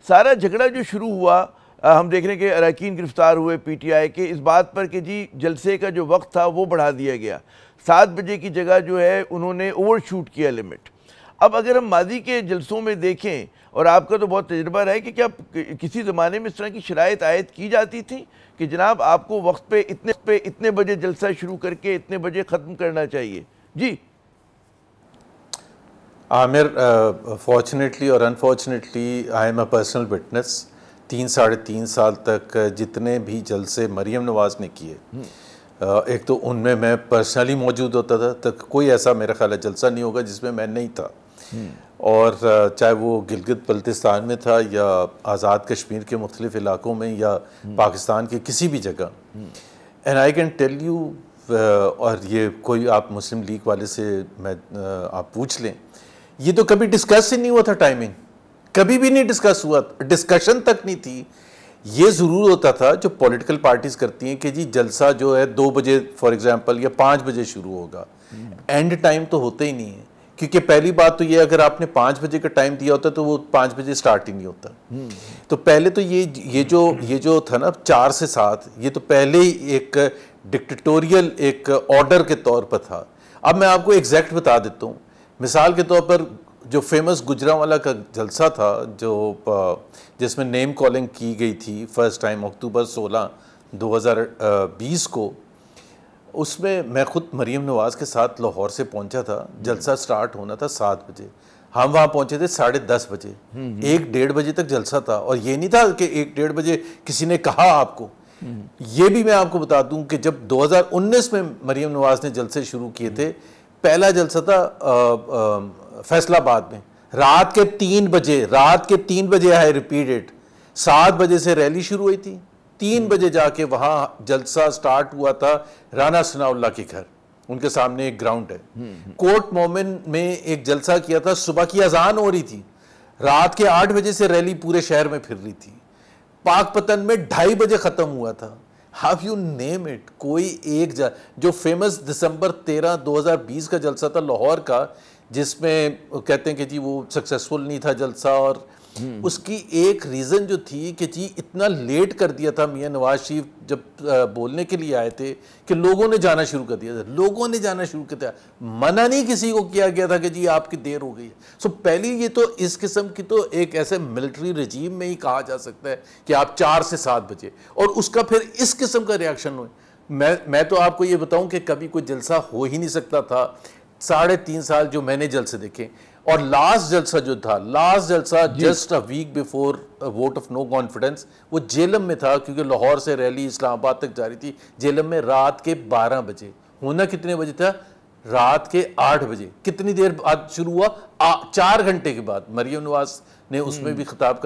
सारा झगड़ा जो शुरू हुआ, हम देख रहे हैं कि अरकान गिरफ्तार हुए पीटीआई के इस बात पर कि जी जलसे का जो वक्त था वो बढ़ा दिया गया, 7 बजे की जगह जो है उन्होंने ओवर शूट किया लिमिट। अब अगर हम मादी के जलसों में देखें, और आपका तो बहुत तजुर्बा रहा है कि क्या किसी ज़माने में इस तरह की शराइत आयत की जाती थी कि जनाब आपको वक्त पे इतने बजे जलसा शुरू करके इतने बजे ख़त्म करना चाहिए? जी आमिर, फॉर्चुनेटली और unfortunately I am a personal witness. 3-3.5 साल तक जितने भी जलसे मरीम नवाज़ ने किए, एक तो उनमें मैं पर्सनली मौजूद होता था, तक कोई ऐसा मेरा ख्याल है जलसा नहीं होगा जिसमें मैं नहीं था। और चाहे वो गिलगित बल्तिस्तान में था या आज़ाद कश्मीर के मुख्तलिफ़ इलाकों में या पाकिस्तान के किसी भी जगह। And I can tell you, और ये कोई आप मुस्लिम लीग वाले से मैं आप पूछ लें, ये तो कभी डिस्कस ही नहीं हुआ था। टाइमिंग कभी भी नहीं डिस्कस हुआ, डिस्कशन तक नहीं थी। ये ज़रूर होता था जो पॉलिटिकल पार्टीज़ करती हैं कि जी जलसा जो है 2 बजे फॉर एग्जांपल या 5 बजे शुरू होगा। एंड टाइम तो होता ही नहीं है, क्योंकि पहली बात तो ये अगर आपने 5 बजे का टाइम दिया होता तो वो 5 बजे स्टार्ट ही नहीं होता। तो पहले तो ये जो था ना 4 से 7, ये तो पहले ही एक डिक्टेटोरियल एक ऑर्डर के तौर पर था। अब मैं आपको एग्जैक्ट बता देता हूँ। मिसाल के तौर पर जो फेमस गुजरांवाला का जलसा था, जो जिसमें नेम कॉलिंग की गई थी फर्स्ट टाइम अक्टूबर 16, 2020 को, उसमें मैं खुद मरीम नवाज़ के साथ लाहौर से पहुंचा था। जलसा स्टार्ट होना था 7 बजे, हम वहाँ पहुंचे थे 10:30 बजे। 1-1:30 बजे तक जलसा था। और ये नहीं था कि 1-1:30 बजे किसी ने कहा आपको। ये भी मैं आपको बता दूं कि जब 2019 में मरीम नवाज़ ने जलसे शुरू किए थे, पहला जलसा था फैसलाबाद में रात के 3 बजे आई रिपीटेड। 7 बजे से रैली शुरू हुई थी, 3 बजे जाके वहां जलसा स्टार्ट हुआ था राना सनाउल्लाह के घर, उनके सामने एक ग्राउंड है। कोर्ट मोमिन में एक जलसा किया था, सुबह की अजान हो रही थी, रात के 8 बजे से रैली पूरे शहर में फिर रही थी। पाकपतन में 2:30 बजे खत्म हुआ था। हाव यू नेम इट, कोई एक जो फेमस दिसंबर 13, 2020 का जलसा था लाहौर का, जिसमें कहते हैं कि जी वो सक्सेसफुल नहीं था जलसा, और उसकी एक रीज़न जो थी कि जी इतना लेट कर दिया था मियां नवाज शरीफ जब बोलने के लिए आए थे कि लोगों ने जाना शुरू कर दिया था। मना नहीं किसी को किया गया था कि जी आपकी देर हो गई है। सो पहली ये तो इस किस्म की तो एक ऐसे मिलिट्री रजीम में ही कहा जा सकता है कि आप 4 से 7 बजे, और उसका फिर इस किस्म का रिएक्शन हो। मैं तो आपको ये बताऊं कि कभी कोई जलसा हो ही नहीं सकता था 3.5 साल जो मैंने जलसे देखे। और लास्ट जलसा just a week before vote of no confidence, वो जेलम में था, क्योंकि लाहौर से रैली इस्लामाबाद तक जारी थी। जेलम में रात के 12 बजे, होना कितने बजे था? रात के 8 बजे। कितनी देर बाद शुरू हुआ? 4 घंटे के बाद मरीम नवाज ने उसमें भी खिताब कर